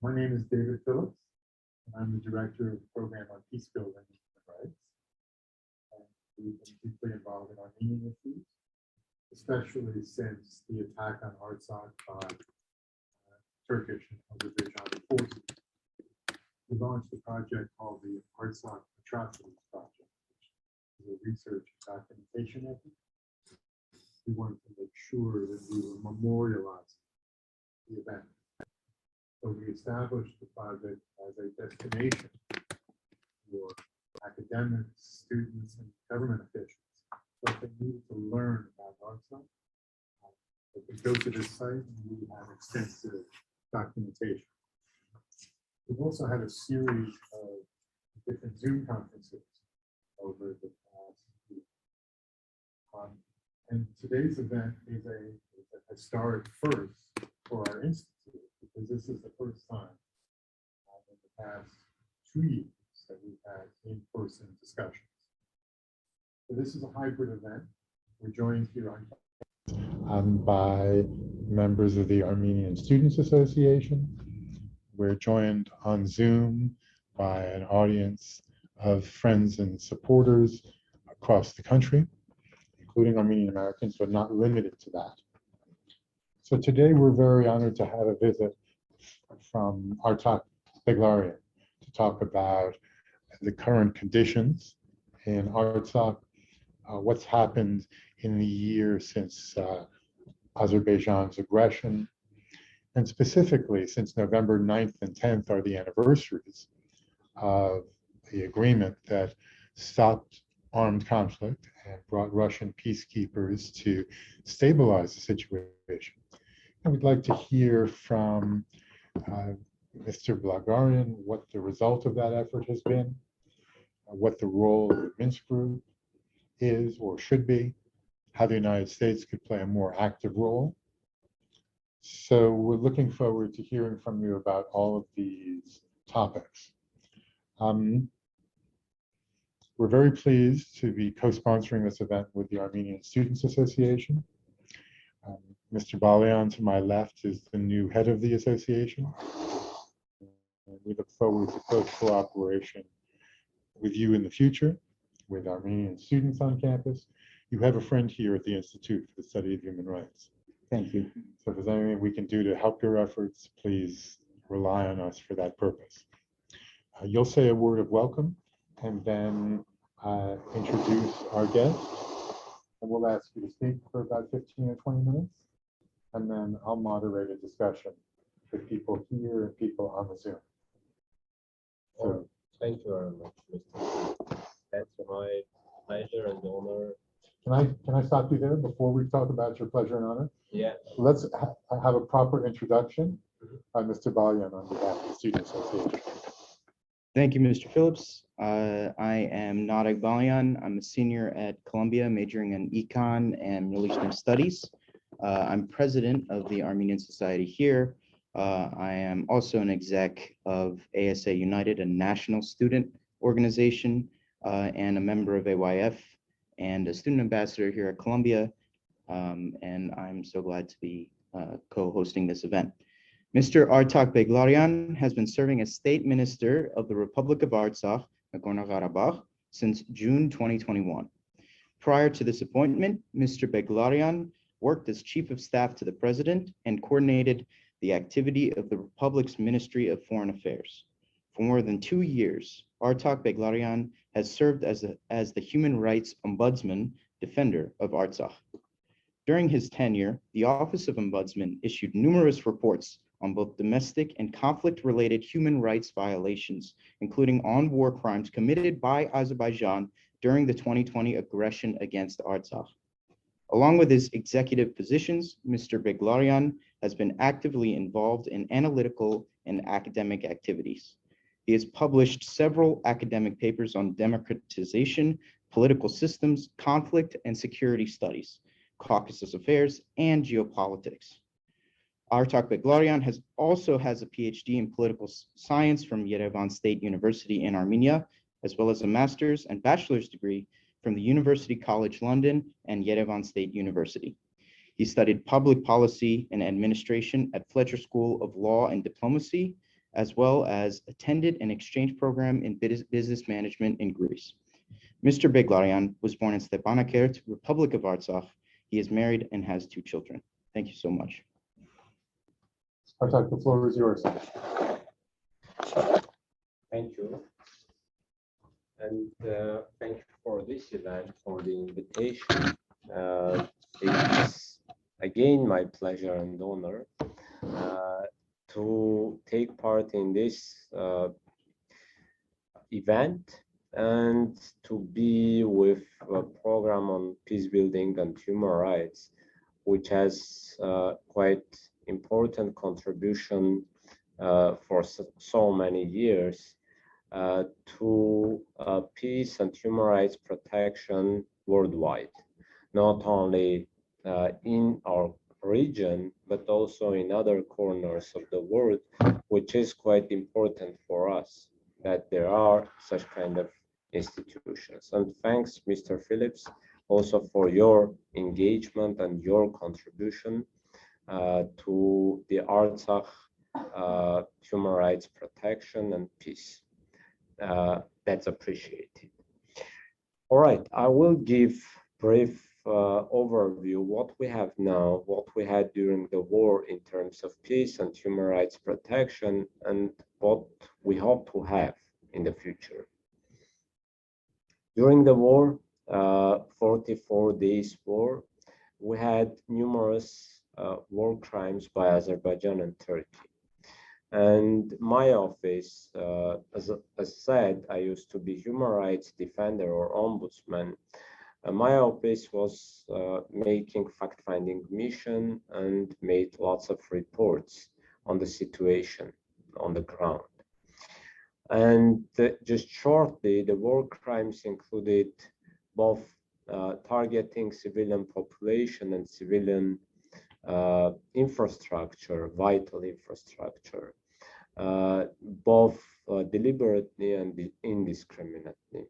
My name is David Phillips, and I'm the director of the program on peace building and human rights. And we've been deeply involved in Armenian issues, especially since the attack on Artsakh by Turkish and Ադրբեջani forces. We launched a project called the Ter-Petrosian project, which is a research and documentation effort. We wanted to make sure that we were memorializing the event. So we established the project as a destination for academics, students, and government officials. So if they needed to learn about Artsakh, they could go to this site and we have extensive documentation. We've also had a series of different Zoom conferences over the past week. And today's event is a historic first for our institute, because this is the first time in the past 2 years that we've had in-person discussions. So this is a hybrid event. We're joined here by members of the Armenian Students Association. We're joined on Zoom by an audience of friends and supporters across the country, including Armenian Americans, but not limited to that. So today we're very honored to have a visit from Artak Beglarian to talk about the current conditions in Artsakh, what's happened in the year since Azerbaijan's aggression, and specifically since November 9th and 10th are the anniversaries of the agreement that stopped armed conflict and brought Russian peacekeepers to stabilize the situation. And we'd like to hear from Mr. Beglarian what the result of that effort has been, what the role of the Minsk Group is or should be, how the United States could play a more active role. So we're looking forward to hearing from you about all of these topics. We're very pleased to be co-sponsoring this event with the Armenian Students Association. Mr. Beglarian to my left is the new head of the association. And we look forward to close cooperation with you in the future, with Armenian students on campus. You have a friend here at the Institute for the Study of Human Rights. Thank you. So if there's anything we can do to help your efforts, please rely on us for that purpose. You'll say a word of welcome and then introduce our guest. And we'll ask you to speak for about 15 or 20 minutes. And then I'll moderate a discussion with people here and people on the Zoom. So, thank you very much, Mr. That's my pleasure and honor. Can I stop you there before we talk about your pleasure and honor? Yeah. Let's have a proper introduction by Mr. Beglarian on behalf of the Student Association. Thank you, Mr. Phillips. I am Nader Beglarian. I'm a senior at Columbia, majoring in Econ and Middle Eastern Studies. I'm president of the Armenian Society here. I am also an exec of ASA United, a national student organization, and a member of AYF and a student ambassador here at Columbia. And I'm so glad to be co-hosting this event. Mr. Artak Beglarian has been serving as State Minister of the Republic of Artsakh, Nagorno-Karabakh, since June 2021. Prior to this appointment, Mr. Beglarian worked as Chief of Staff to the President and coordinated the activity of the Republic's Ministry of Foreign Affairs. For more than 2 years, Artak Beglarian has served as the Human Rights Ombudsman Defender of Artsakh. During his tenure, the Office of Ombudsman issued numerous reports on both domestic and conflict-related human rights violations, including on war crimes committed by Azerbaijan during the 2020 aggression against Artsakh. Along with his executive positions, Mr. Beglarian has been actively involved in analytical and academic activities. He has published several academic papers on democratization, political systems, conflict and security studies, Caucasus affairs, and geopolitics. Artak Beglarian also has a PhD in political science from Yerevan State University in Armenia, as well as a master's and bachelor's degree from the University College London and Yerevan State University. He studied public policy and administration at Fletcher School of Law and Diplomacy as well as attended an exchange program in business management in Greece. Mr. Beglarian was born in Stepanakert, Republic of Artsakh. He is married and has 2 children. Thank you so much. Artak, the floor is yours. Thank you. And thank you for this event, for the invitation. It's again my pleasure and honor to take part in this event and to be with a program on peace building and human rights, which has quite important contribution for so many years to peace and human rights protection worldwide, not only in our region, but also in other corners of the world, which is quite important for us that there are such kind of institutions. And thanks, Mr. Phillips, also for your engagement and your contribution to the Artsakh human rights protection and peace. That's appreciated. All right, I will give brief overview what we have now, what we had during the war in terms of peace and human rights protection, and what we hope to have in the future. During the war, 44 days war, we had numerous war crimes by Azerbaijan and Turkey. And my office, as said, I used to be human rights defender or ombudsman. My office was making fact-finding mission and made lots of reports on the situation on the ground. And just shortly, the war crimes included both targeting civilian population and civilian infrastructure, vital infrastructure, both deliberately and indiscriminately,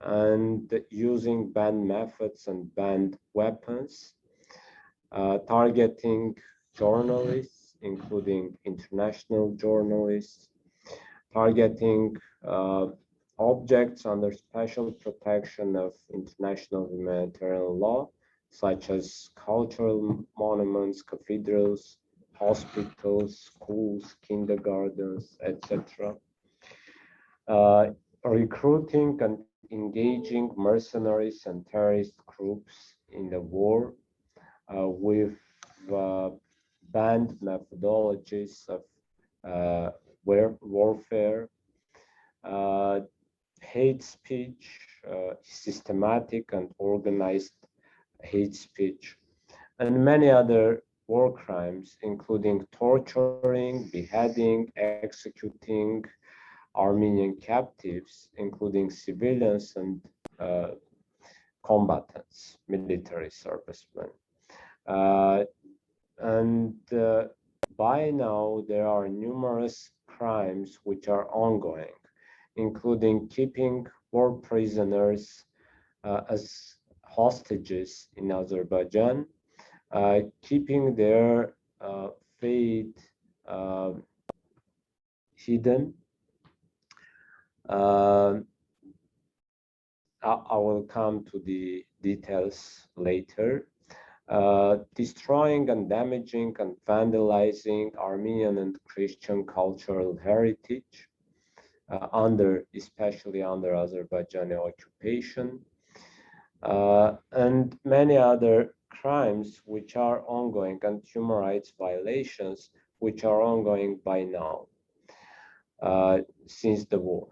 and using banned methods and banned weapons, targeting journalists, including international journalists, targeting objects under special protection of international humanitarian law, such as cultural monuments, cathedrals, hospitals, schools, kindergartens, etc. Recruiting and engaging mercenaries and terrorist groups in the war with banned methodologies of warfare, hate speech, systematic and organized hate speech, and many other war crimes, including torturing, beheading, executing Armenian captives, including civilians and combatants, military servicemen. By now, there are numerous crimes which are ongoing, including keeping war prisoners as hostages in Azerbaijan, keeping their fate hidden. I will come to the details later. Destroying and damaging and vandalizing Armenian and Christian cultural heritage, especially under Azerbaijani occupation, and many other crimes which are ongoing, and human rights violations which are ongoing by now, since the war.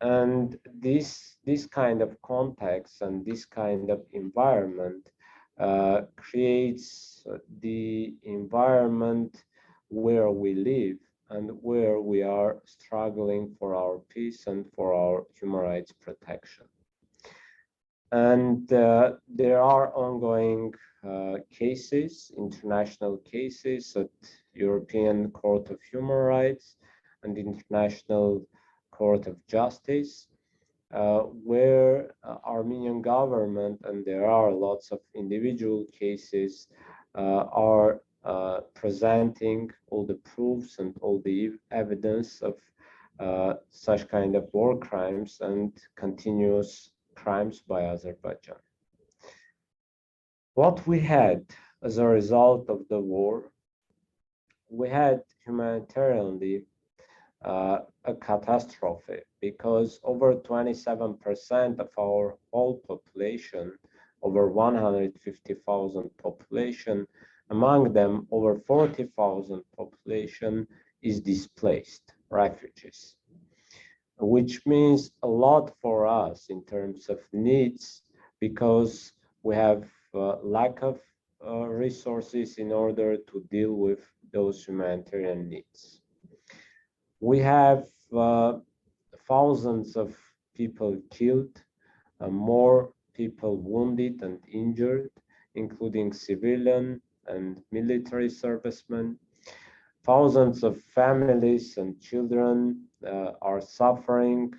And this kind of context and this kind of environment creates the environment where we live and where we are struggling for our peace and for our human rights protection. And there are ongoing cases, international cases at European Court of Human Rights and International Court of Justice, where Armenian government, and there are lots of individual cases, are presenting all the proofs and all the evidence of such kind of war crimes and continuous crimes by Azerbaijan. What we had as a result of the war, we had humanitarianly a catastrophe, because over 27% of our whole population, over 150,000 population, among them over 40,000 population is displaced, refugees, which means a lot for us in terms of needs, because we have lack of resources in order to deal with those humanitarian needs. We have thousands of people killed, more people wounded and injured, including civilian and military servicemen. Thousands of families and children are suffering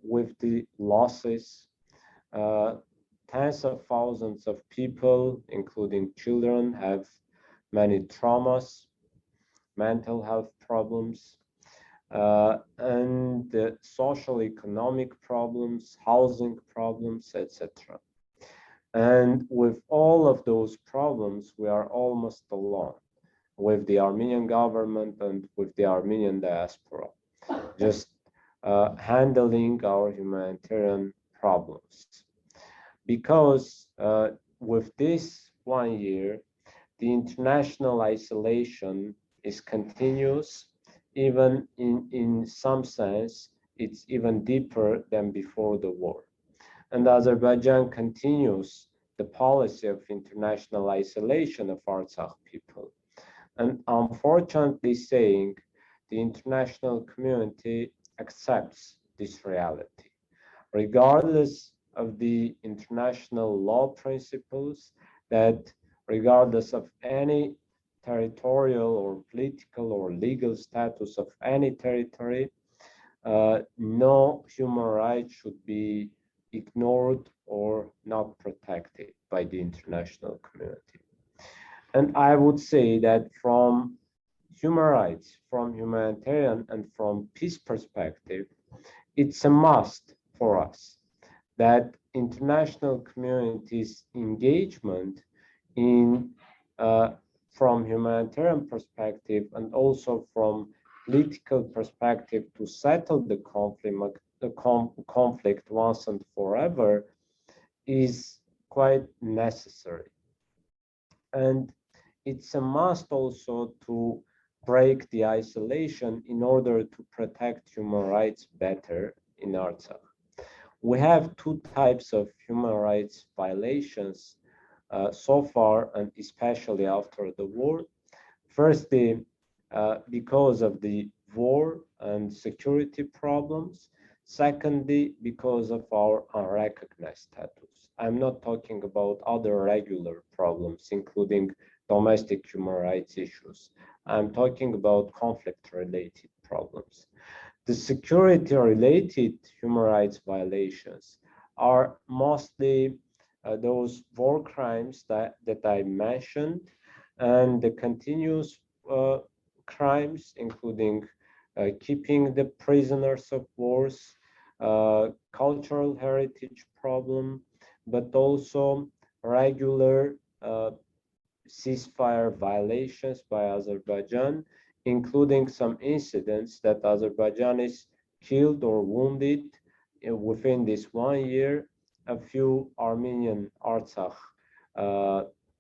with the losses. Tens of thousands of people, including children, have many traumas, mental health problems, and social economic problems, housing problems, etc. And with all of those problems, we are almost alone with the Armenian government and with the Armenian diaspora, just handling our humanitarian problems. Because with this 1 year, the international isolation is continuous, even in some sense, it's even deeper than before the war. And Azerbaijan continues the policy of international isolation of Artsakh people. And unfortunately saying, the international community accepts this reality, regardless of the international law principles that regardless of any territorial or political or legal status of any territory, no human rights should be ignored or not protected by the international community. And I would say that from human rights, from humanitarian and from peace perspective, it's a must for us that international community's engagement in from humanitarian perspective and also from political perspective to settle the conflict once and forever is quite necessary. And it's a must also to break the isolation in order to protect human rights better in Artsakh. We have two types of human rights violations so far, and especially after the war. Firstly, because of the war and security problems. Secondly, because of our unrecognized status. I'm not talking about other regular problems, including domestic human rights issues. I'm talking about conflict-related problems. The security-related human rights violations are mostly those war crimes that I mentioned, and the continuous crimes, including keeping the prisoners of wars, cultural heritage problem, but also regular ceasefire violations by Azerbaijan, including some incidents that Azerbaijanis killed or wounded within this 1 year, a few Armenian Artsakh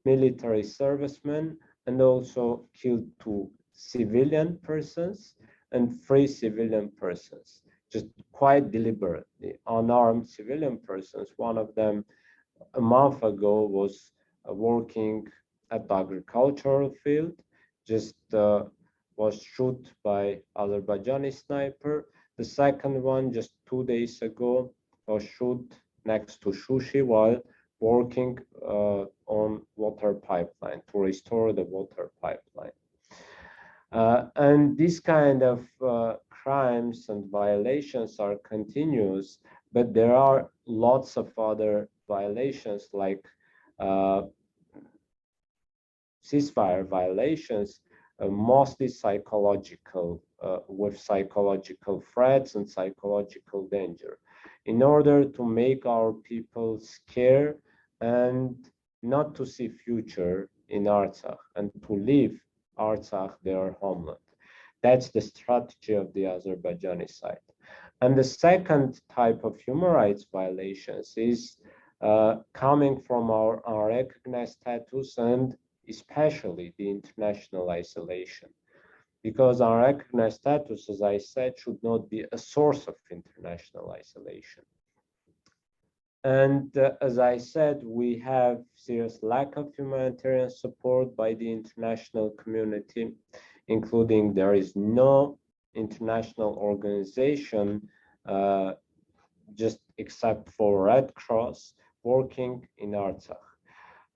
military servicemen, and also killed 2 civilian persons and 3 civilian persons, just quite deliberately, unarmed civilian persons. One of them a month ago was working at the agricultural field, just was shot by Azerbaijani sniper. The second one just 2 days ago was shot next to Shushi while working on water pipeline to restore the water pipeline. And this kind of crimes and violations are continuous, but there are lots of other violations like ceasefire violations, mostly psychological, with psychological threats and psychological danger, in order to make our people scared and not to see future in Artsakh and to leave Artsakh their homeland. That's the strategy of the Azerbaijani side. And the second type of human rights violations is coming from our unrecognized status and especially the international isolation. Because unrecognized status, as I said, should not be a source of international isolation. And as I said, we have serious lack of humanitarian support by the international community, including there is no international organization just except for Red Cross working in Artsakh.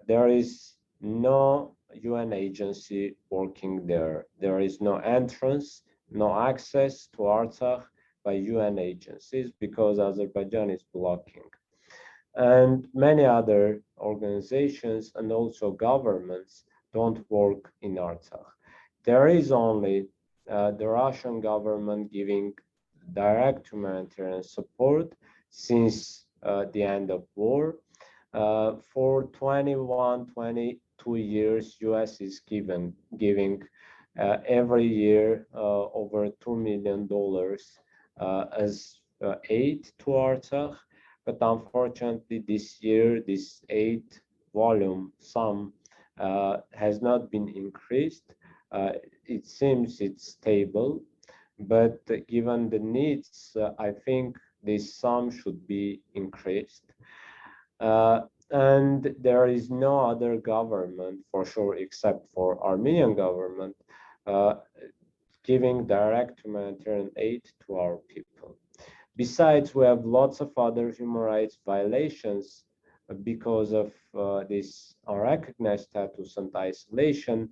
There is no UN agency working there. There is no entrance, no access to Artsakh by UN agencies because Azerbaijan is blocking. And many other organizations and also governments don't work in Artsakh. There is only the Russian government giving direct humanitarian support since the end of war. For 22 years, US is giving every year over $2 million as aid to Artsakh. But unfortunately, this year, this aid volume sum has not been increased. It seems it's stable, but given the needs, I think this sum should be increased. And there is no other government, for sure, except for Armenian government, giving direct humanitarian aid to our people. Besides, we have lots of other human rights violations because of this unrecognized status and isolation.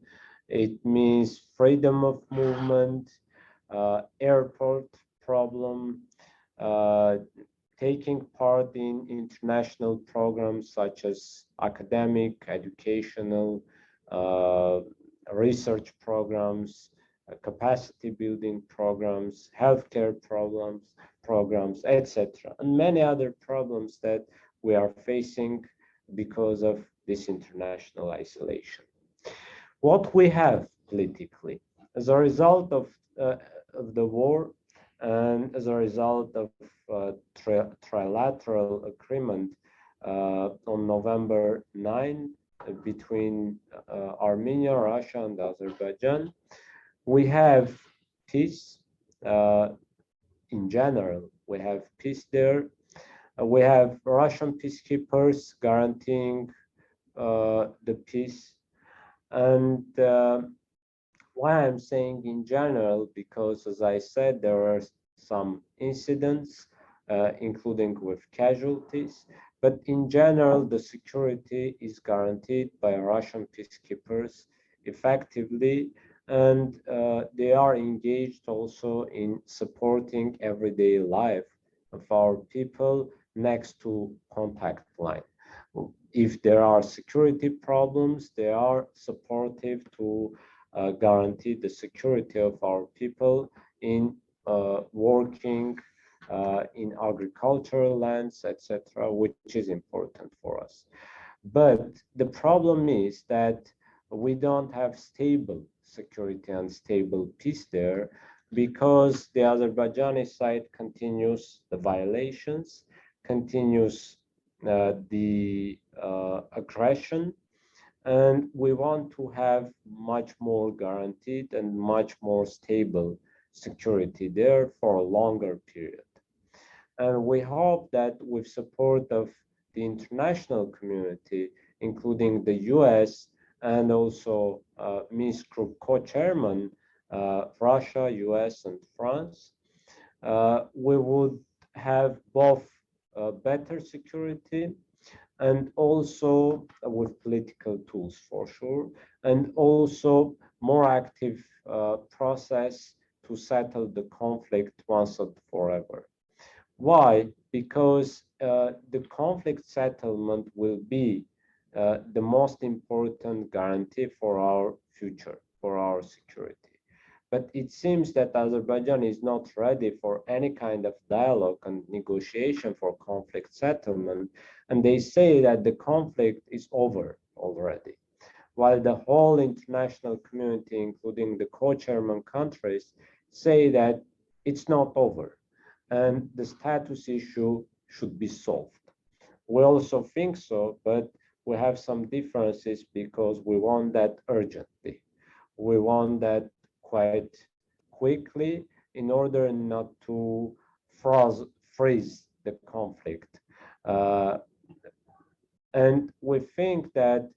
It means freedom of movement, airport problem, taking part in international programs such as academic, educational, research programs, capacity building programs, healthcare programs, etc., and many other problems that we are facing because of this international isolation. What we have politically, as a result of the war and as a result of trilateral agreement on November 9 between Armenia, Russia, and Azerbaijan, we have peace in general. We have peace there. We have Russian peacekeepers guaranteeing the peace. And why I'm saying in general, because as I said, there are some incidents, including with casualties, but in general, the security is guaranteed by Russian peacekeepers effectively, and they are engaged also in supporting everyday life of our people next to contact line. If there are security problems, they are supportive to guarantee the security of our people in working in agricultural lands, etc., which is important for us. But the problem is that we don't have stable security and stable peace there because the Azerbaijani side continues the violations, continues the aggression, and we want to have much more guaranteed and much more stable security there for a longer period. And we hope that with support of the international community, including the US and also Minsk Group co-chairman, Russia, US, and France, we would have both better security and also with political tools for sure, and also more active process to settle the conflict once and forever. Why? Because the conflict settlement will be the most important guarantee for our future, for our security. But it seems that Azerbaijan is not ready for any kind of dialogue and negotiation for conflict settlement, and they say that the conflict is over already, while the whole international community, including the co-chairman countries, say that it's not over and the status issue should be solved. We also think so, but we have some differences because we want that urgently. We want that quite quickly in order not to freeze the conflict. And we think that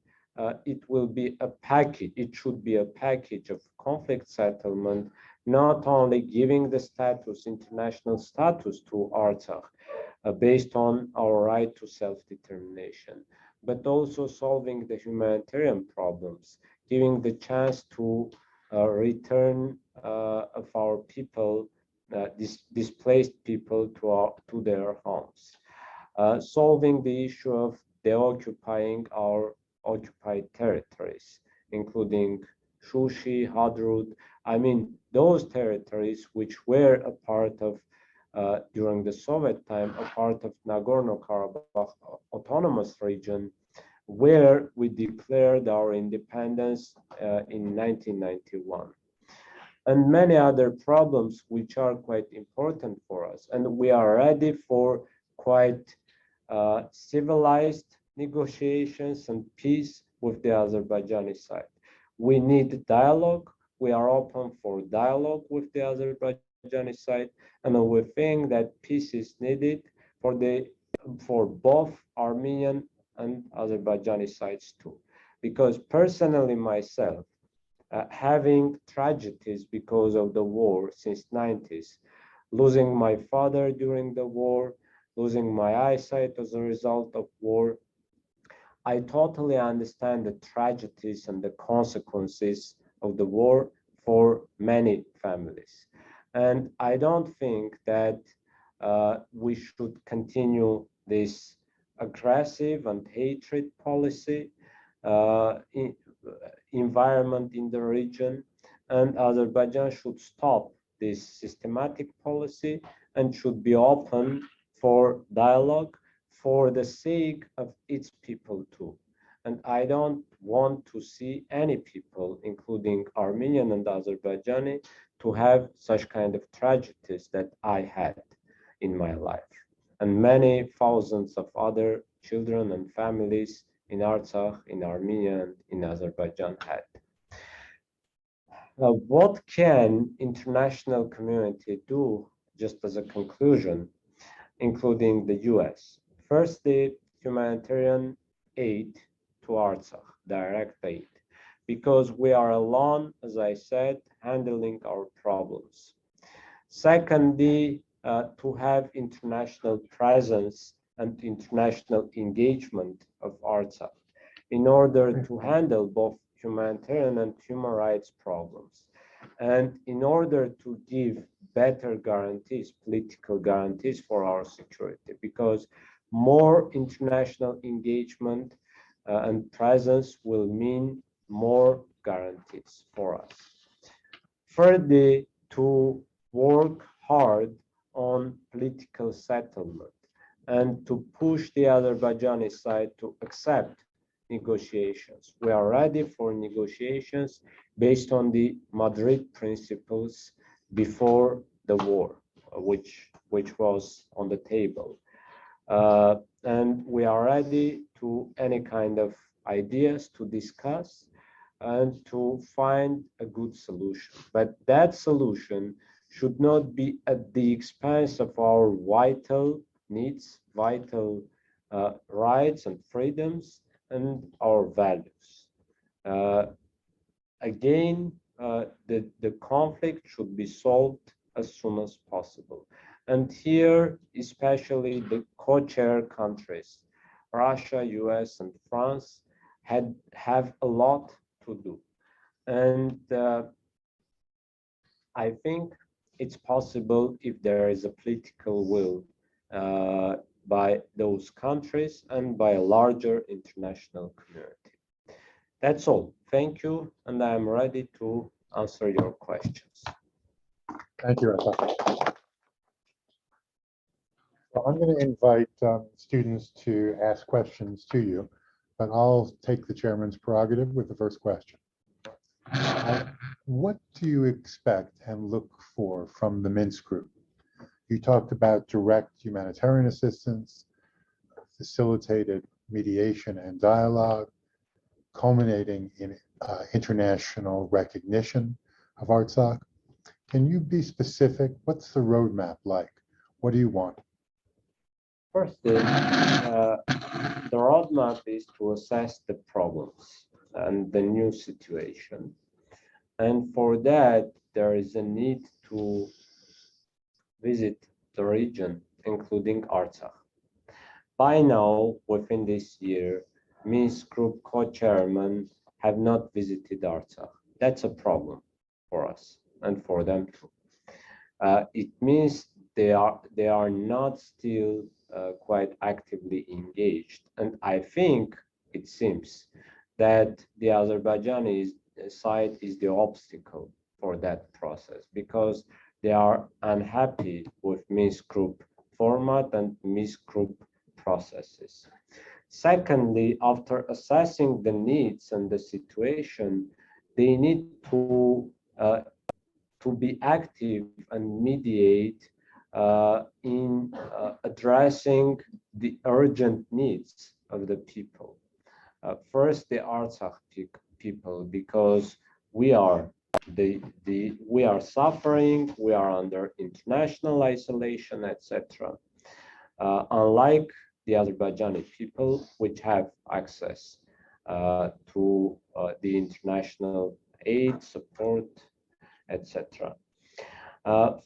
it will be a package, it should be a package of conflict settlement, not only giving the status, international status to Artsakh based on our right to self-determination, but also solving the humanitarian problems, giving the chance to return of our people, displaced people to their homes, solving the issue of deoccupying our occupied territories, including Shushi, Hadrut. I mean, those territories which were a part of, during the Soviet time, a part of Nagorno-Karabakh autonomous region, where we declared our independence in 1991. And many other problems which are quite important for us. And we are ready for quite civilized negotiations and peace with the Azerbaijani side. We need dialogue. We are open for dialogue with the Azerbaijani side, and we think that peace is needed for both Armenian and Azerbaijani sides too. Because personally myself, having tragedies because of the war since 90s, losing my father during the war, losing my eyesight as a result of war, I totally understand the tragedies and the consequences of the war for many families. And I don't think that we should continue this aggressive and hatred policy environment in the region, and Azerbaijan should stop this systematic policy and should be open for dialogue for the sake of its people too. And I don't want to see any people, including Armenian and Azerbaijani, to have such kind of tragedies that I had in my life. And many thousands of other children and families in Artsakh, in Armenia, and in Azerbaijan had. What can international community do, just as a conclusion, including the US? Firstly, humanitarian aid to Artsakh, direct aid, because we are alone, as I said, handling our problems. Secondly, to have international presence and international engagement of Artsakh in order to handle both humanitarian and human rights problems, and in order to give better guarantees, political guarantees for our security, because more international engagement and presence will mean more guarantees for us. Thirdly, to work hard on political settlement and to push the Azerbaijani side to accept negotiations. We are ready for negotiations based on the Madrid principles before the war, which was on the table. And we are ready to any kind of ideas to discuss and to find a good solution. But that solution should not be at the expense of our vital needs, vital rights and freedoms, and our values. Again, the conflict should be solved as soon as possible. And here, especially the co-chair countries, Russia, US, and France, have a lot to do. And I think it's possible if there is a political will by those countries and by a larger international community. That's all. Thank you, and I am ready to answer your questions. Thank you, Reza. Well, I'm going to invite students to ask questions to you, but I'll take the chairman's prerogative with the first question. What do you expect and look for from the Minsk group? You talked about direct humanitarian assistance, facilitated mediation and dialogue, culminating in international recognition of Artsakh. Can you be specific? What's the roadmap like? What do you want? First, the roadmap is to assess the problems and the new situation. And for that, there is a need to visit the region, including Artsakh. By now, within this year, Minsk Group co-chairmen have not visited Artsakh. That's a problem for us and for them too. It means they are not still quite actively engaged. And I think it seems that the Azerbaijani side is the obstacle for that process because they are unhappy with Minsk Group format and Minsk Group processes. Secondly, after assessing the needs and the situation, they need to be active and mediate in addressing the urgent needs of the people. First, the Artsakh people, because we are suffering, we are under international isolation, etc. Unlike the Azerbaijani people, which have access to the international aid, support, etc.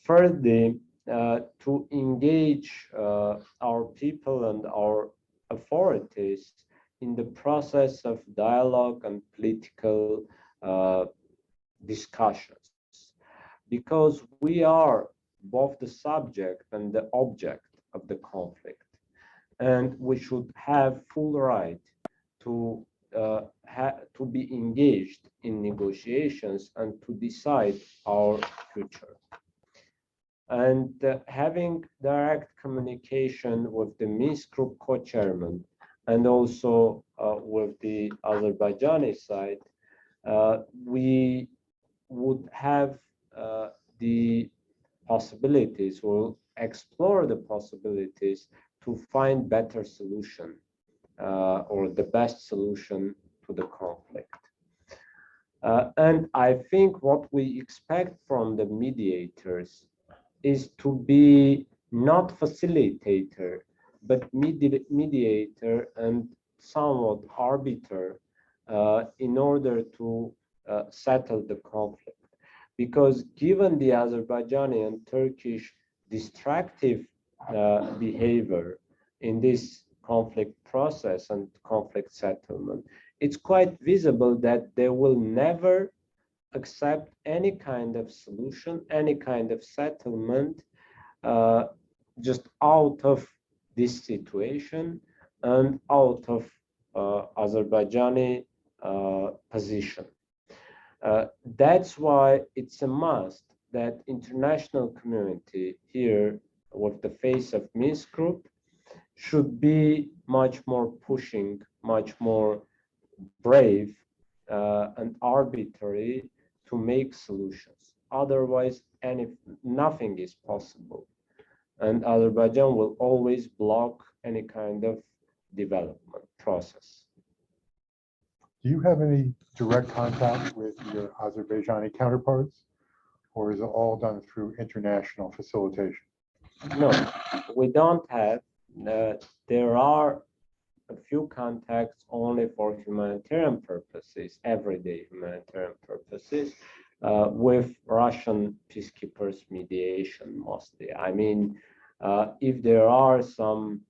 Thirdly, to engage our people and our authorities in the process of dialogue and political discussions, because we are both the subject and the object of the conflict, and we should have full right to be engaged in negotiations and to decide our future. And having direct communication with the Minsk Group co-chairman and also with the Azerbaijani side, we would have the possibilities, we'll explore the possibilities to find better solution or the best solution to the conflict. And I think what we expect from the mediators is to be not facilitator, but mediator and somewhat arbiter in order to settle the conflict. Because given the Azerbaijani and Turkish destructive behavior in this conflict process and conflict settlement, it's quite visible that they will never accept any kind of solution, any kind of settlement just out of this situation and out of Azerbaijani position. That's why it's a must that international community here with the face of Minsk Group should be much more pushing, much more brave and arbitrary to make solutions. Otherwise, nothing is possible. And Azerbaijan will always block any kind of development process. Do you have any direct contact with your Azerbaijani counterparts, or is it all done through international facilitation? No, we don't have. There are a few contacts only for humanitarian purposes, everyday humanitarian purposes, with Russian peacekeepers mediation mostly. I mean, if there are some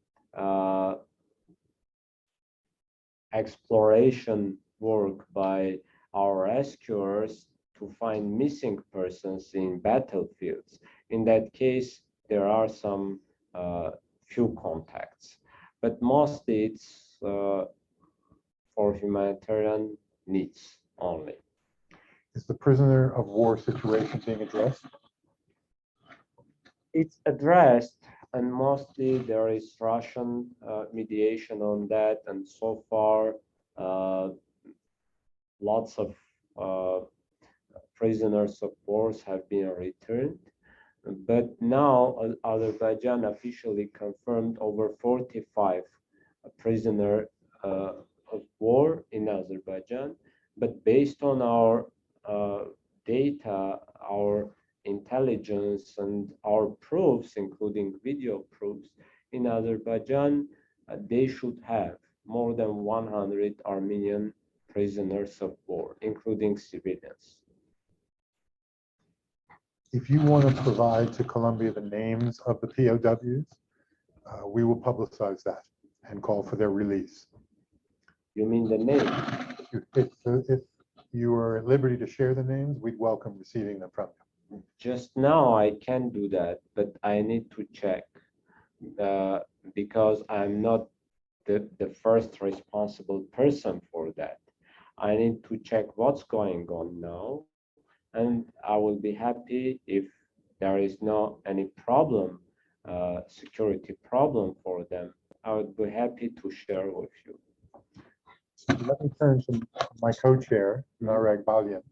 exploration work by our rescuers to find missing persons in battlefields, in that case, there are some few contacts, but mostly it's for humanitarian needs only. Is the prisoner of war situation being addressed? It's addressed, and mostly there is Russian mediation on that, and so far lots of prisoners of war have been returned. But now Azerbaijan officially confirmed over 45 prisoners of war in Azerbaijan. But based on our data, our intelligence, and our proofs, including video proofs, in Azerbaijan, they should have more than 100 Armenian prisoners of war, including civilians. If you want to provide to Colombia the names of the POWs, we will publicize that and call for their release. You mean the name? If you are at liberty to share the names, we'd welcome receiving them from you. Just now I can do that, but I need to check because I'm not the first responsible person for that. I need to check what's going on now, and I will be happy if there is no any problem, security problem for them. I would be happy to share with you. Let me turn to my co-chair, Narek Balyan,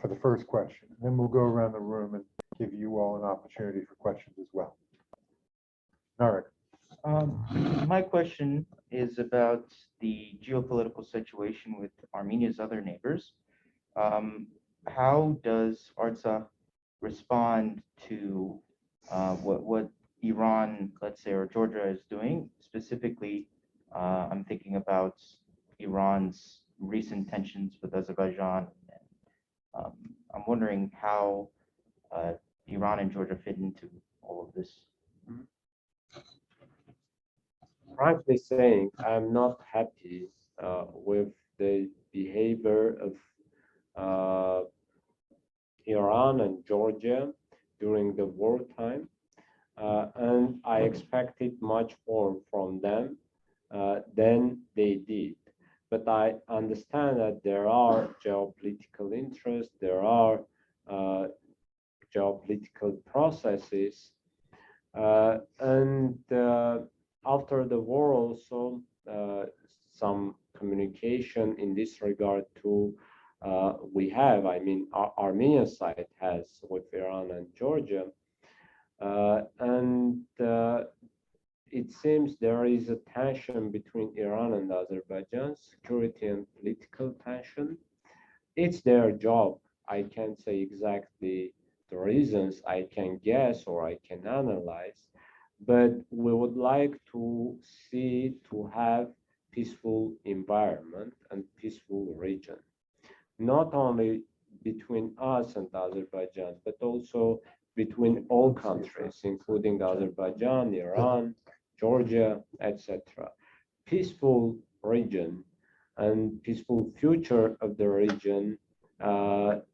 for the first question. Then we'll go around the room and give you all an opportunity for questions as well. Narek. My question is about the geopolitical situation with Armenia's other neighbors. How does Artsakh respond to what Iran, let's say, or Georgia is doing? Specifically, I'm thinking about Iran's recent tensions with Azerbaijan. I'm wondering how Iran and Georgia fit into all of this. Frankly saying, I'm not happy with the behavior of Iran and Georgia during the wartime, and I expected much more from them than they did. But I understand that there are geopolitical interests, there are geopolitical processes, and after the war also some communication in this regard to we have, I mean, our Armenian side has with Iran and Georgia, and it seems there is a tension between Iran and Azerbaijan, security and political tension. It's their job. I can't say exactly the reasons. I can guess or I can analyze, but we would like to see to have peaceful environment and peaceful region, not only between us and Azerbaijan, but also between all countries, including Azerbaijan, Iran, Georgia, etc. Peaceful region and peaceful future of the region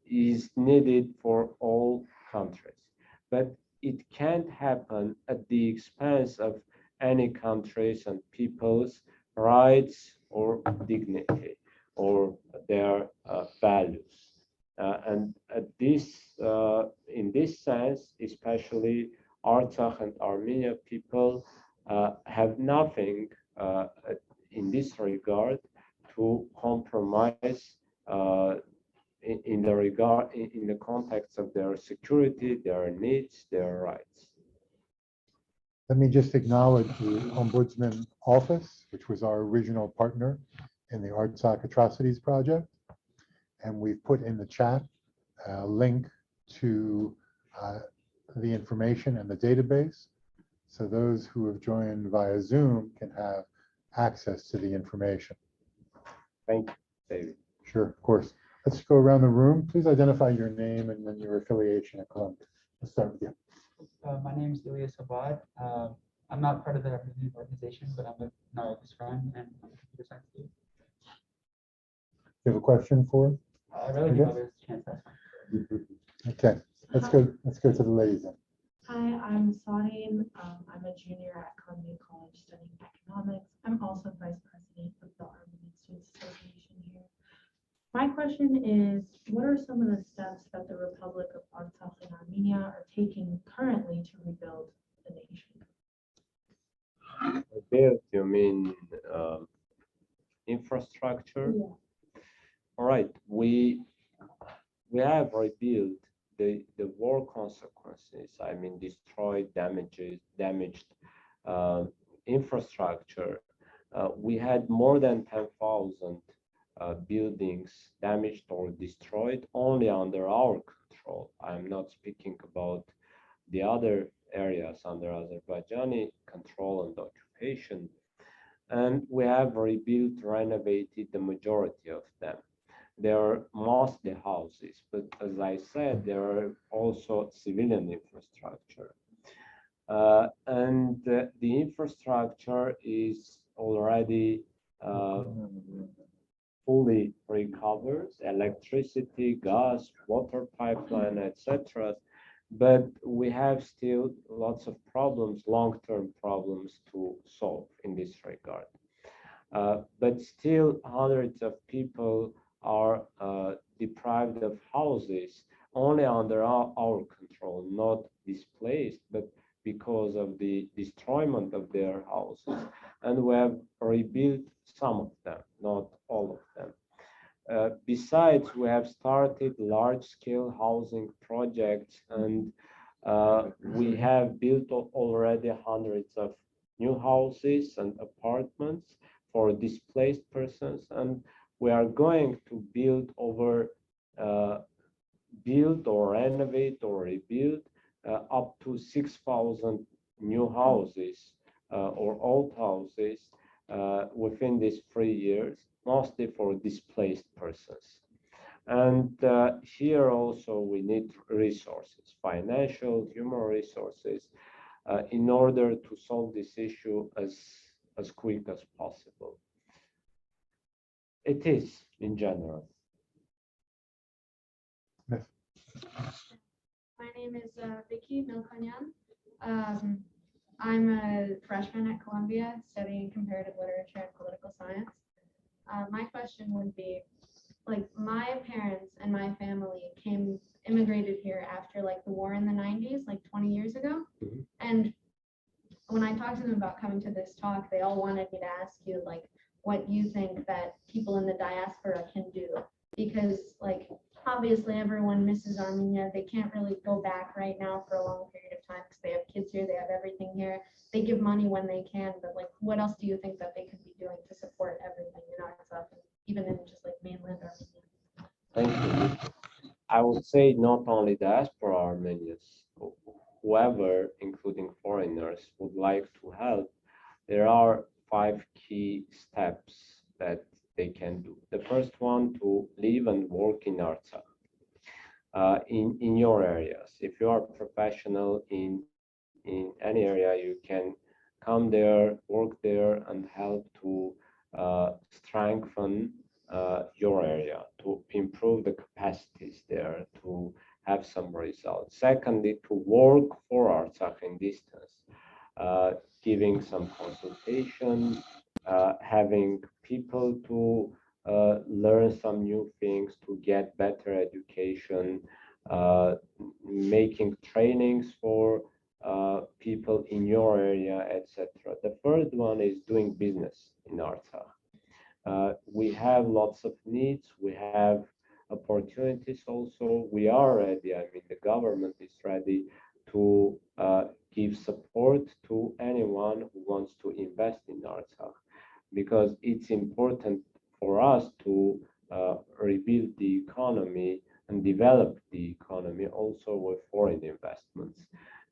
is needed for all countries, but it can't happen at the expense of any countries and people's rights or dignity or their values. And in this sense, especially Artsakh and Armenia people have nothing in this regard to compromise in the context of their security, their needs, their rights. Let me just acknowledge the Ombudsman Office, which was our original partner in the Artsakh Atrocities Project. And we've put in the chat a link to the information and the database. So those who have joined via Zoom can have access to the information. Thank you, David. Sure, of course. Let's go around the room. Please identify your name and then your affiliation at Columbia. Let's start with you. My name is Ilyas Abad. I'm not part of the organization, but I'm a Narek's friend and I'm a computer science student. You have a question for? I really do have a chance to ask. Okay, let's go to the ladies then. Hi, I'm Saudine. I'm a junior at Columbia College studying economics. I'm also vice president of the Armenian Students Association here. My question is, what are some of the steps that the Republic of Artsakh and Armenia are taking currently to rebuild the nation? Rebuild, you mean infrastructure? Yeah. All right, we have rebuilt the war consequences. I mean, destroyed, damaged infrastructure. We had more than 10,000 buildings damaged or destroyed only under our control. I'm not speaking about the other areas under Azerbaijani control and occupation. And we have rebuilt, renovated the majority of them. There are mostly houses, but as I said, there are also civilian infrastructure. And the infrastructure is already fully recovered, electricity, gas, water pipeline, etc. But we have still lots of problems, long-term problems to solve in this regard. But still hundreds of people are deprived of houses only under our control, not displaced, but because of the destroyment of their houses. And we have rebuilt some of them, not all of them. Besides, we have started large-scale housing projects, and we have built already hundreds of new houses and apartments for displaced persons, and we are going to build or renovate or rebuild up to 6,000 new houses or old houses within these 3 years, mostly for displaced persons. And here also we need resources, financial, human resources, in order to solve this issue as quick as possible. It is in general. Yes. My name is Vicky Milkonyan. I'm a freshman at Columbia studying comparative literature and political science. My question would be, like, my parents and my family immigrated here after like the war in the 90s, like 20 years ago. Mhm. And when I talked to them about coming to this talk, they all wanted me to ask you like what you think that people in the diaspora can do, because like obviously everyone misses Armenia. They can't really go back right now for a long period of time because they have kids here, they have everything here. They give money when they can, but like what else do you think that they could be doing to support everything in Artsakh, even in just like mainland Armenia? Thank you. I would say not only diaspora Armenians, whoever, including foreigners, would like to help. There are 5 key steps that they can do. The first one, to live and work in Artsakh, in your areas. If you are a professional in any area, you can come there, work there, and help to strengthen your area, to improve the capacities there, to have some results. Secondly, to work for Artsakh in distance, giving some consultation, having people to learn some new things, to get better education, making trainings for people in your area, etc. The third one is doing business in Artsakh. We have lots of needs, we have opportunities also. We are ready, I mean, the government is ready to give support to anyone who wants to invest in Artsakh, because it's important for us to rebuild the economy and develop the economy also with foreign investments.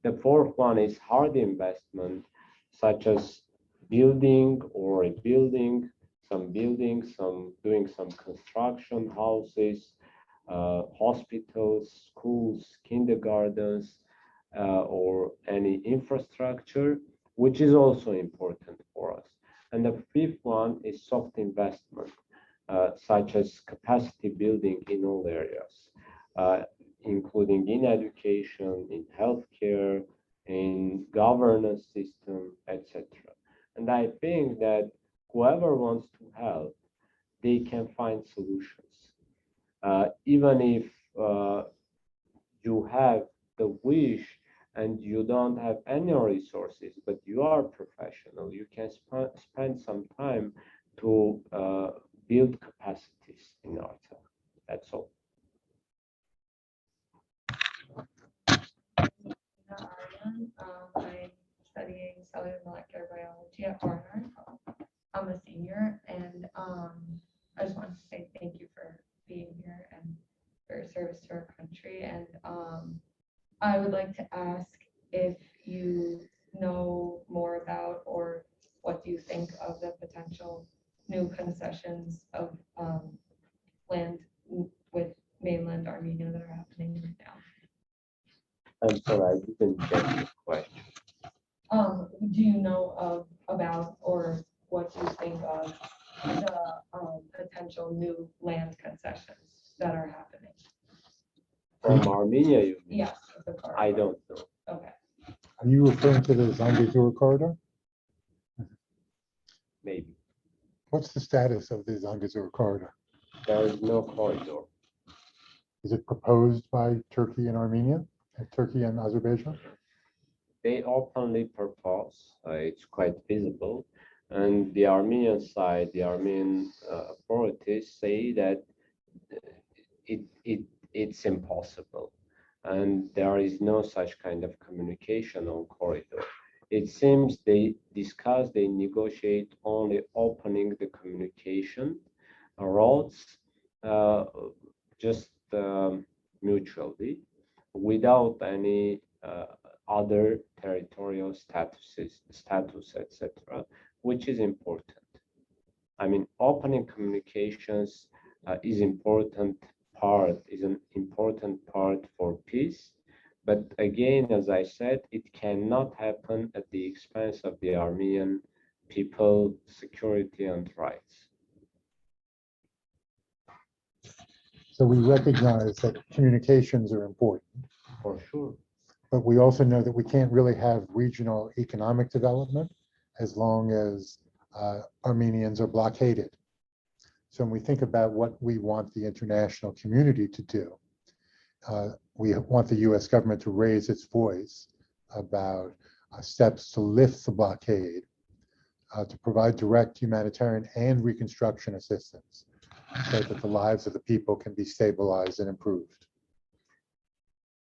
The fourth one is hard investment, such as building or rebuilding some buildings, doing some construction, houses, hospitals, schools, kindergartens, or any infrastructure, which is also important for us. And the fifth one is soft investment, such as capacity building in all areas, including in education, in healthcare, governance system, etc. And I think that whoever wants to help, they can find solutions. Even if you have the wish and you don't have any resources, but you are professional, you can spend some time to build capacities in ourselves. That's all. I'm studying cellular molecular biology at Barnard. I'm a senior, and I just wanted to say thank you for being here and for your service to our country. And I would like to ask if you know more about or what do you think of the potential new concessions of land with mainland Armenia that are happening right now. I'm sorry, I didn't get the question. Do you know about or what you think of the potential new land concessions that are happening? From Armenia, you mean? Yes. the corridor. I don't know. Okay. Are you referring to the Zangezur corridor? Maybe. What's the status of the Zangezur corridor? There is no corridor. Is it proposed by Turkey and Armenia, Turkey and Azerbaijan? They openly propose, it's quite visible, and the Armenian side, the Armenian authorities say that it's impossible, and there is no such kind of communication on corridor. It seems they discuss, they negotiate only opening the communication roads just mutually, without any other territorial status, etc., which is important. I mean, opening communications is an important part for peace. But again, as I said, it cannot happen at the expense of the Armenian people, security and rights. So we recognize that communications are important, For sure. but we also know that we can't really have regional economic development as long as Armenians are blockaded. So when we think about what we want the international community to do, we want the US government to raise its voice about steps to lift the blockade, to provide direct humanitarian and reconstruction assistance so that the lives of the people can be stabilized and improved.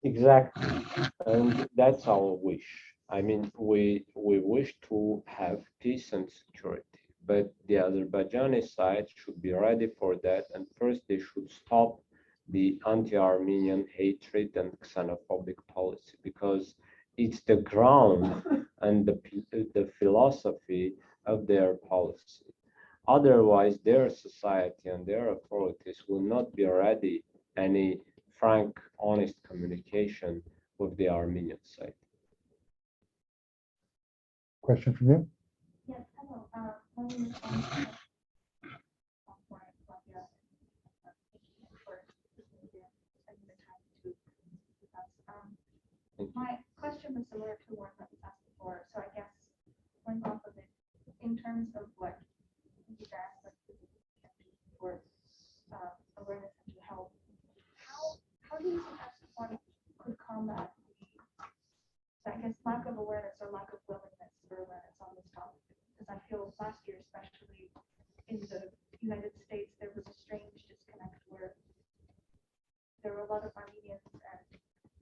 Exactly, and that's our wish. I mean, we wish to have peace and security, but the Azerbaijani side should be ready for that, and first they should stop the anti-Armenian hatred and xenophobic policy, because it's the ground and the philosophy of their policy. Otherwise, their society and their authorities will not be ready any frank, honest communication with the Armenian side. Question from you? Yes, hello. My name is Anna. My question was similar to one that was asked before, so I guess going off of it, in terms of what you guys like to do for awareness and to help, how do you think that one could combat the, I guess, lack of awareness or lack of willingness for awareness on this topic? Because I feel last year, especially in the United States, there was a strange disconnect where there were a lot of Armenians and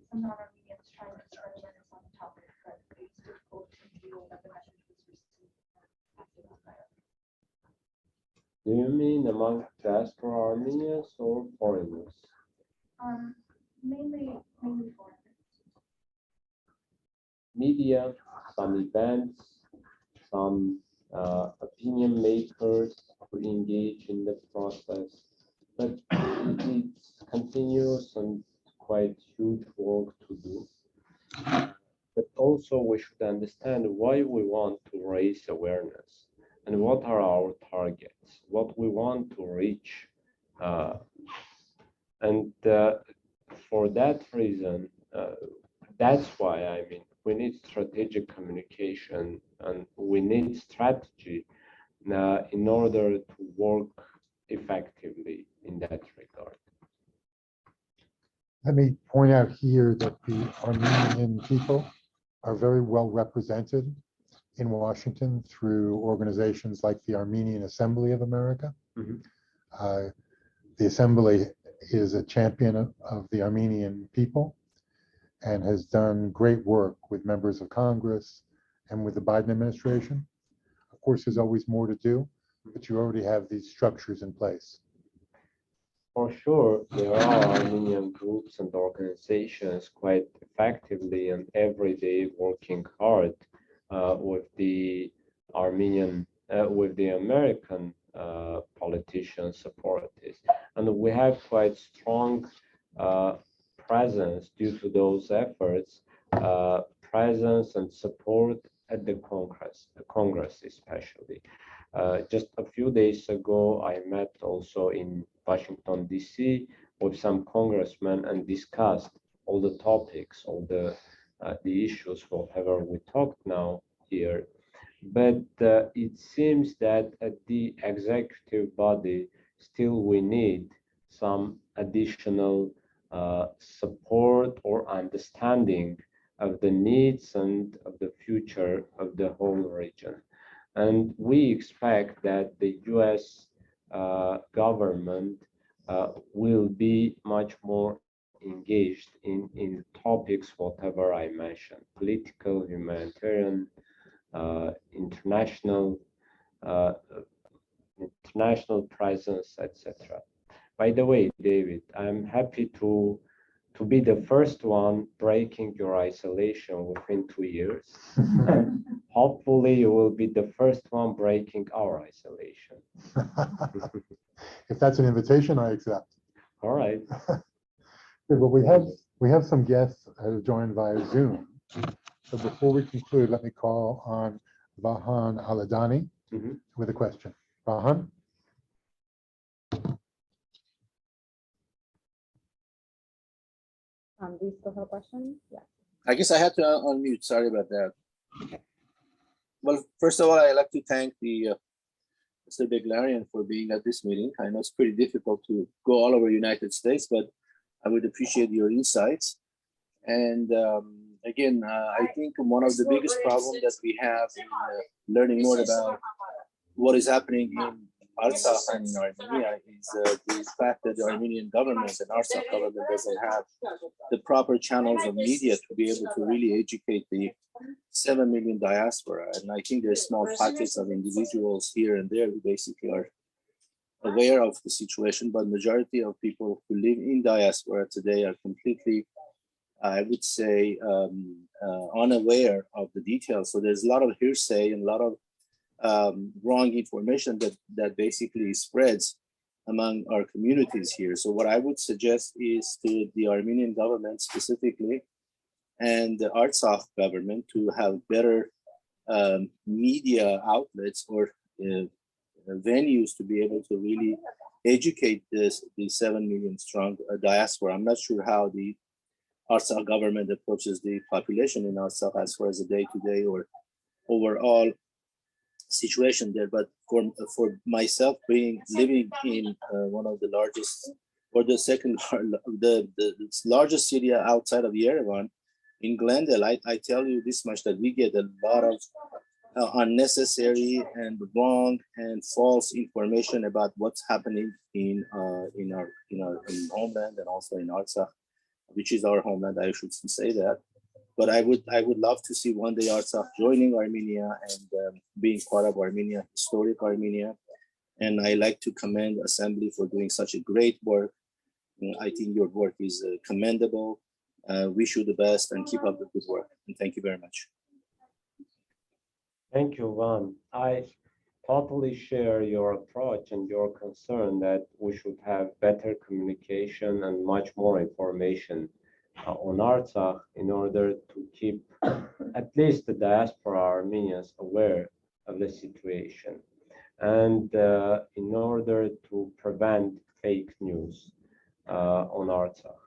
some non-Armenians trying to spread awareness on the topic, but it was difficult to feel that the message was received acted on by others. Do you mean among diaspora Armenians or foreigners? Mainly foreigners. Media, some events, some opinion makers who engage in the process, but it's continuous and quite huge work to do. But also we should understand why we want to raise awareness and what are our targets, what we want to reach. And for that reason, that's why, I mean, we need strategic communication and we need strategy in order to work effectively in that regard. Let me point out here that the Armenian people are very well represented in Washington through organizations like the Armenian Assembly of America. The Assembly is a champion of the Armenian people and has done great work with members of Congress and with the Biden administration. Of course, there's always more to do, but you already have these structures in place. For sure, there are Armenian groups and organizations quite effectively and every day working hard with the American politicians, authorities, and we have quite strong presence due to those efforts, presence and support at the Congress especially. Just a few days ago, I met also in Washington, D.C. with some congressmen and discussed all the topics, all the issues, whatever we talked now here. But it seems that at the executive body, still we need some additional support or understanding of the needs and of the future of the whole region. And we expect that the US government will be much more engaged in topics, whatever I mentioned, political, humanitarian, international presence, etc. By the way, David, I'm happy to be the first one breaking your isolation within 2 years. And hopefully you will be the first one breaking our isolation. If that's an invitation, I accept. All right. Well, we have some guests that have joined via Zoom. So before we conclude, let me call on Vahan Aladani with a question. Vahan? Do you still have a question? Yeah. I guess I had to unmute. Sorry about that. Well, first of all, I'd like to thank the Mr. Beglarian for being at this meeting. I know it's pretty difficult to go all over the United States, but I would appreciate your insights. And again, I think one of the biggest problems that we have in learning more about what is happening in Artsakh and in Armenia is the fact that the Armenian government and Artsakh government doesn't have the proper channels of media to be able to really educate the 7 million diaspora. And I think there's small pockets of individuals here and there who basically are aware of the situation, but majority of people who live in diaspora today are completely, I would say, unaware of the details. So there's a lot of hearsay and a lot of wrong information that basically spreads among our communities here. So what I would suggest is to the Armenian government specifically and the Artsakh government to have better media outlets or venues to be able to really educate the 7 million strong diaspora. I'm not sure how the Artsakh government approaches the population in Artsakh as far as the day-to-day or overall situation there, but for myself, living in one of the largest or the second the largest city outside of Yerevan, in Glendale, I tell you this much, that we get a lot of unnecessary and wrong and false information about what's happening in our homeland and also in Artsakh, which is our homeland. I should say that. But I would love to see one day Artsakh joining Armenia and being part of Armenia, historic Armenia. And I like to commend Assembly for doing such a great work. I think your work is commendable. Wish you the best and keep up the good work. And thank you very much. Thank you, Van. I totally share your approach and your concern that we should have better communication and much more information on Artsakh in order to keep at least the diaspora Armenians aware of the situation and in order to prevent fake news on Artsakh.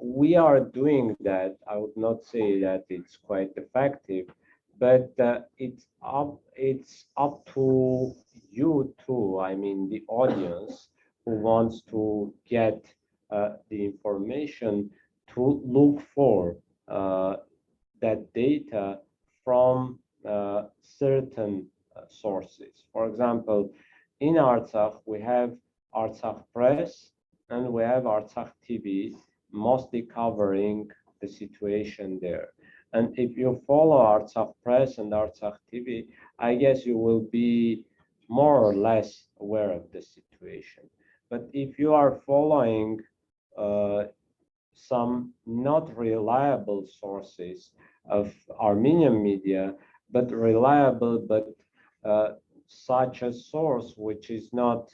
We are doing that. I would not say that it's quite effective, but it's up to you too. I mean, the audience who wants to get the information to look for that data from certain sources. For example, in Artsakh, we have Artsakh Press and we have Artsakh TV, mostly covering the situation there. And if you follow Artsakh Press and Artsakh TV, I guess you will be more or less aware of the situation. But if you are following some not reliable sources of Armenian media, but reliable, but such a source which is not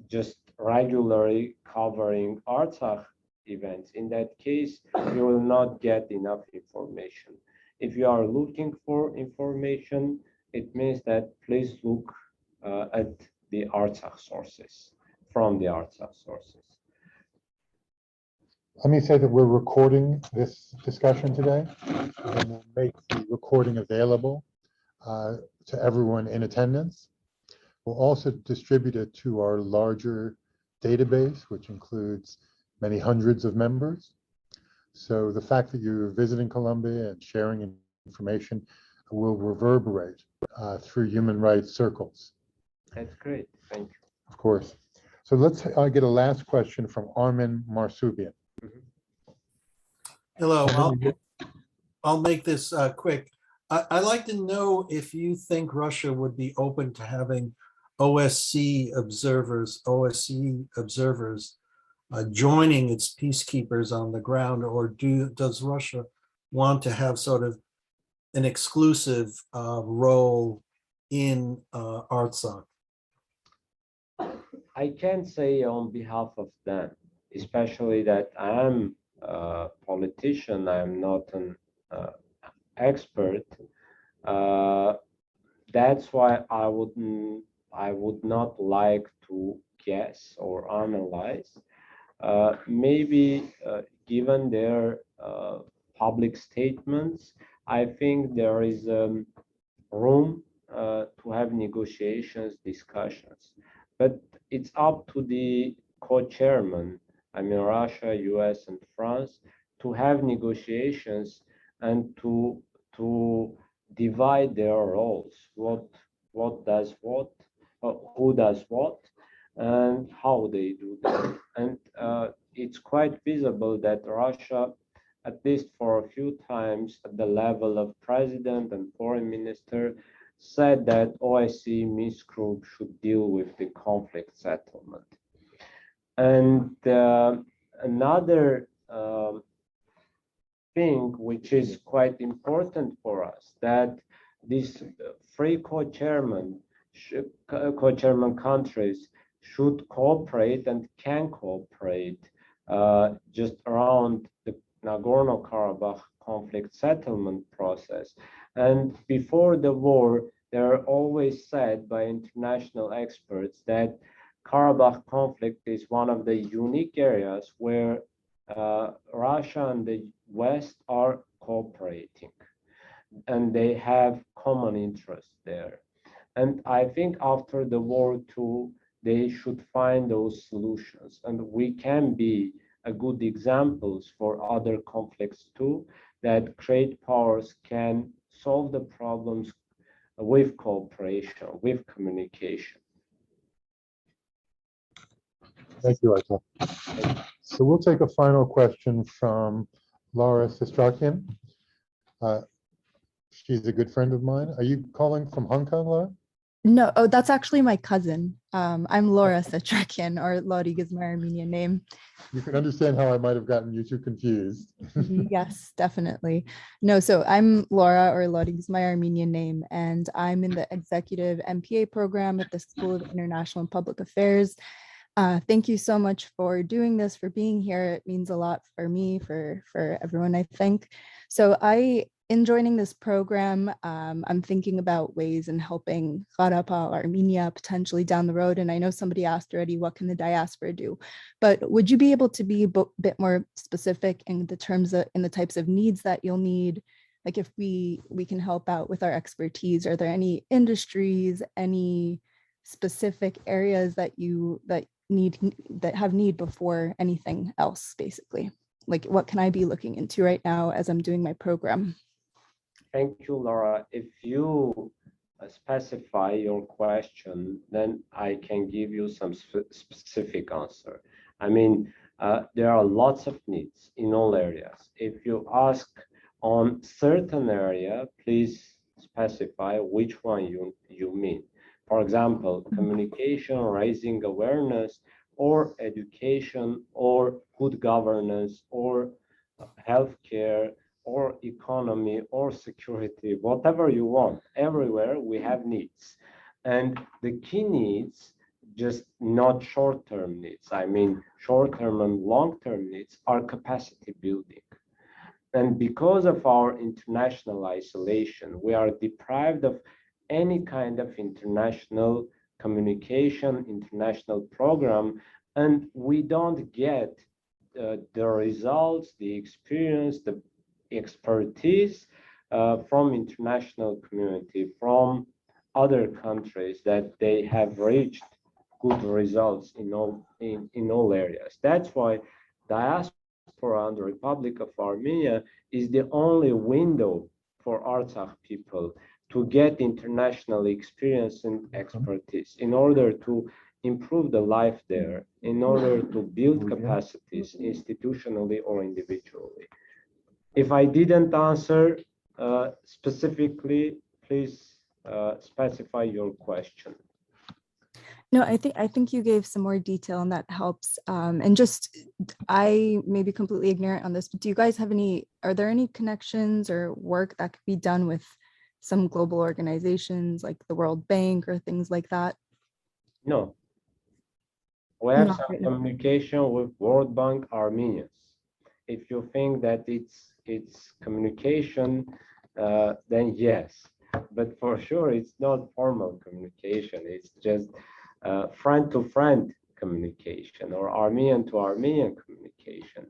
just regularly covering Artsakh events. In that case, you will not get enough information. If you are looking for information, it means that please look at the Artsakh sources, from the Artsakh sources. Let me say that we're recording this discussion today, and we'll make the recording available to everyone in attendance. We'll also distribute it to our larger database, which includes many hundreds of members. So the fact that you're visiting Colombia and sharing information will reverberate through human rights circles. That's great. Thank you. Of course. So let's get a last question from Armin Marsoubian. Hello, I'll make this quick. I'd like to know if you think Russia would be open to having OSCE observers joining its peacekeepers on the ground, or does Russia want to have sort of an exclusive role in Artsakh? I can't say on behalf of them, especially that I am a politician. I am not an expert. That's why I would not like to guess or analyze. Maybe given their public statements, I think there is room to have negotiations, discussions. But it's up to the co-chairman, I mean Russia, US, and France, to have negotiations and to divide their roles. What does what, who does what, and how they do that. And it's quite visible that Russia, at least for a few times at the level of president and foreign minister, said that OSCE Minsk group should deal with the conflict settlement. And another thing which is quite important for us, that these three co-chairman countries should cooperate and can cooperate just around the Nagorno-Karabakh conflict settlement process. And before the war, they're always said by international experts that Karabakh conflict is one of the unique areas where Russia and the West are cooperating, and they have common interests there. And I think after the war too, they should find those solutions, and we can be a good examples for other conflicts too, that great powers can solve the problems with cooperation, with communication. Thank you, Aita. So we'll take a final question from Laura Sistrakian. She's a good friend of mine. Are you calling from Hong Kong, Laura? No, oh, that's actually my cousin. I'm Laura Setrakian, or Lodig is my Armenian name. You can understand how I might have gotten you two confused. Yes, definitely. No, so I'm Laura, or Lodig is my Armenian name, and I'm in the executive MPA program at the School of International and Public Affairs. Thank you so much for doing this, for being here. It means a lot for me, for everyone, I think. So I in joining this program, I'm thinking about ways in helping Karabakh, Armenia potentially down the road. And I know somebody asked already, what can the diaspora do? But would you be able to be a bit more specific in the terms of, in the types of needs that you'll need? Like if we can help out with our expertise, are there any industries, any specific areas that have need before anything else, basically? Like what can I be looking into right now as I'm doing my program? Thank you, Laura. If you specify your question, then I can give you some specific answer. I mean, there are lots of needs in all areas. If you ask on certain area, please specify which one you mean. For example, communication, raising awareness, or education, or good governance, or healthcare, or economy, or security, whatever you want. Everywhere we have needs. And the key needs, just not short-term needs, I mean short-term and long-term needs, are capacity building. And because of our international isolation, we are deprived of any kind of international communication, international program, and we don't get the results, the experience, the expertise from international community, from other countries that they have reached good results in all areas. That's why diaspora and the Republic of Armenia is the only window for Artsakh people to get international experience and expertise in order to improve the life there, in order to build capacities institutionally or individually. If I didn't answer specifically, please specify your question. No, I think you gave some more detail and that helps. And just, I may be completely ignorant on this, but do you guys have are there any connections or work that could be done with some global organizations like the World Bank or things like that? No. We have some communication with World Bank Armenians. If you think that it's communication, then yes. But for sure, it's not formal communication. It's just friend-to-friend communication or Armenian-to-Armenian communication.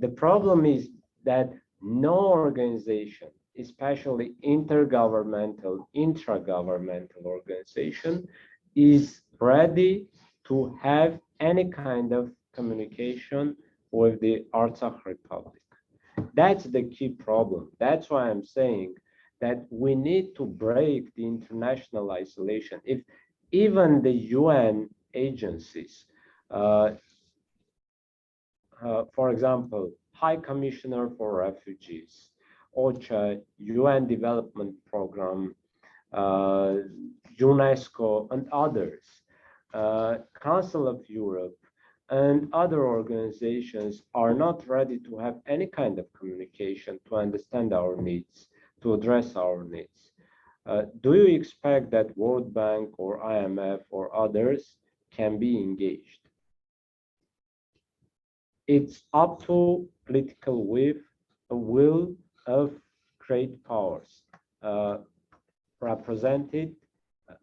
The problem is that no organization, especially intergovernmental, intragovernmental organization, is ready to have any kind of communication with the Artsakh Republic. That's the key problem. That's why I'm saying that we need to break the international isolation. If even the UN agencies, for example, High Commissioner for Refugees, OCHA, UN Development Program, UNESCO, and others, Council of Europe, and other organizations are not ready to have any kind of communication to understand our needs, to address our needs. Do you expect that World Bank or IMF or others can be engaged? It's up to political will of great powers represented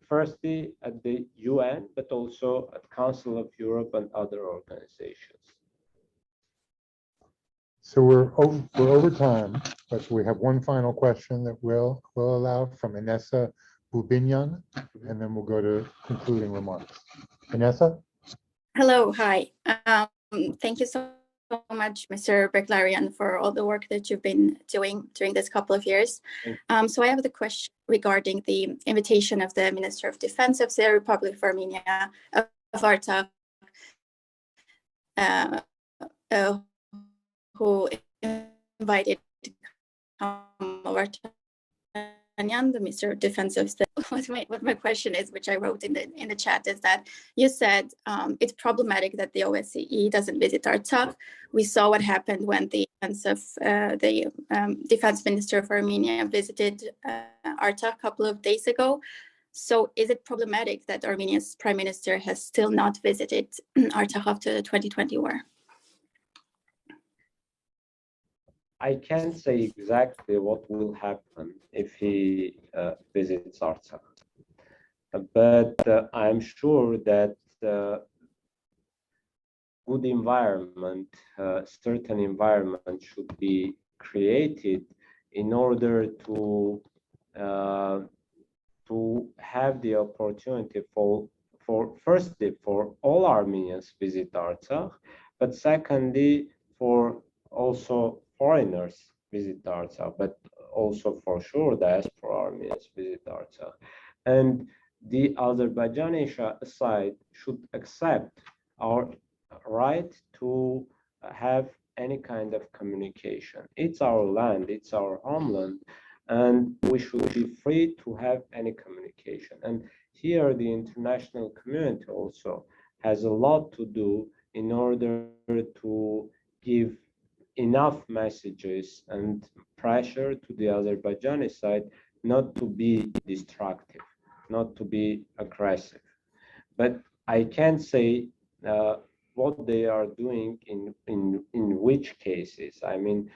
firstly at the UN, but also at Council of Europe and other organizations. So we're over time, but we have one final question that we'll allow from Inessa Bubinyan, and then we'll go to concluding remarks. Inessa? Hello, hi. Thank you so much, Mr. Beglarian, for all the work that you've been doing during this couple of years. So I have the question regarding the invitation of the Minister of Defense of the Republic of Armenia, of Artsakh, who invited Artsakh, the Minister of Defense of the. What my question is, which I wrote in the chat, is that you said it's problematic that the OSCE doesn't visit Artsakh. We saw what happened when the defense minister of Armenia visited Artsakh a couple of days ago. So is it problematic that Armenia's prime minister has still not visited Artsakh after the 2020 war? I can't say exactly what will happen if he visits Artsakh, but I'm sure that good environment, certain environment should be created in order to have the opportunity for firstly for all Armenians visit Artsakh, but secondly for also foreigners visit Artsakh, but also for sure diaspora Armenians visit Artsakh. And the Azerbaijani side should accept our right to have any kind of communication. It's our land, it's our homeland, and we should be free to have any communication. And here the international community also has a lot to do in order to give enough messages and pressure to the Azerbaijani side not to be destructive, not to be aggressive. But I can't say what they are doing in which cases. I mean,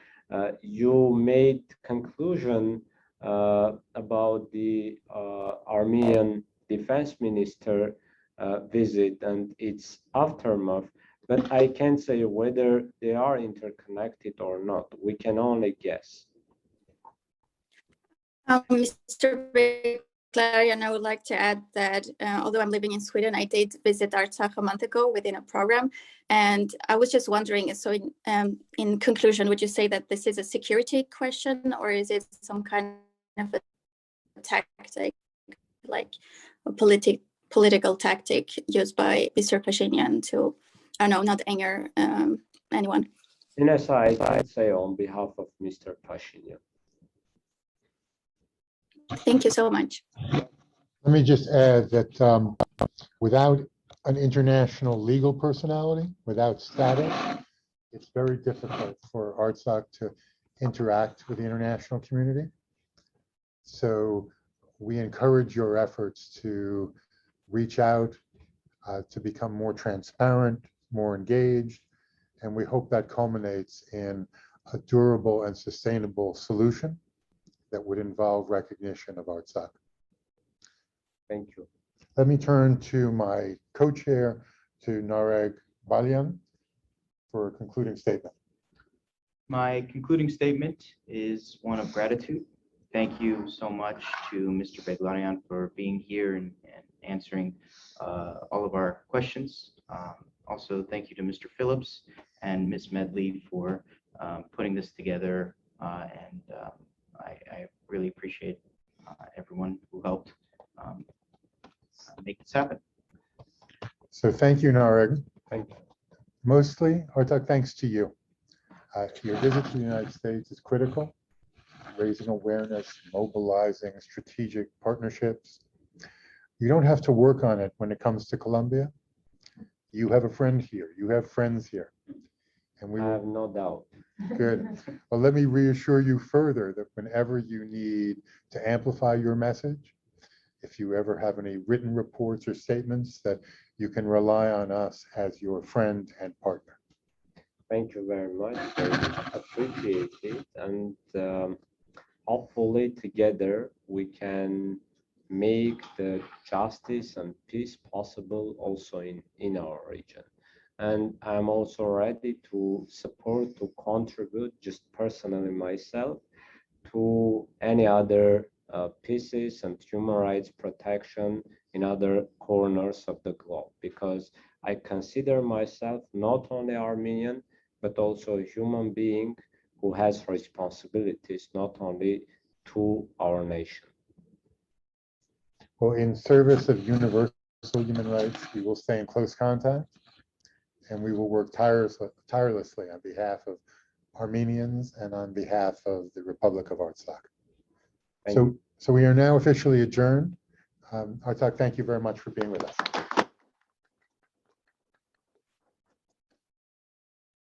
you made conclusion about the Armenian defense minister visit and its aftermath, but I can't say whether they are interconnected or not. We can only guess. Mr. Beglarian, I would like to add that although I'm living in Sweden, I did visit Artsakh a month ago within a program, and I was just wondering, so in conclusion, would you say that this is a security question, or is it some kind of a tactic, like a political tactic used by Mr. Pashinyan to, I don't know, not anger anyone? Ines, I'd say on behalf of Mr. Pashinyan. Thank you so much. Let me just add that without an international legal personality, without status, it's very difficult for Artsakh to interact with the international community. So we encourage your efforts to reach out, to become more transparent, more engaged, and we hope that culminates in a durable and sustainable solution that would involve recognition of Artsakh. Thank you. Let me turn to my co-chair, to Nareg Balyan, for a concluding statement. My concluding statement is one of gratitude. Thank you so much to Mr. Beglarian for being here and answering all of our questions. Also, thank you to Mr. Phillips and Ms. Medley for putting this together, and I really appreciate everyone who helped make this happen. So thank you, Nareg. Thank you. Mostly, Artsakh, thanks to you. Your visit to the United States is critical, raising awareness, mobilizing strategic partnerships. You don't have to work on it when it comes to Colombia. You have a friend here. You have friends here. And we I have no doubt. Good. Well, let me reassure you further that whenever you need to amplify your message, if you ever have any written reports or statements, that you can rely on us as your friend and partner. Thank you very much. I appreciate it. And hopefully together we can make the justice and peace possible also in our region. And I'm also ready to support, to contribute just personally myself to any other pieces and human rights protection in other corners of the globe, because I consider myself not only Armenian, but also a human being who has responsibilities not only to our nation. Well, in service of universal human rights, we will stay in close contact, and we will work tirelessly on behalf of Armenians and on behalf of the Republic of Artsakh. So we are now officially adjourned. Artsakh, thank you very much for being with us.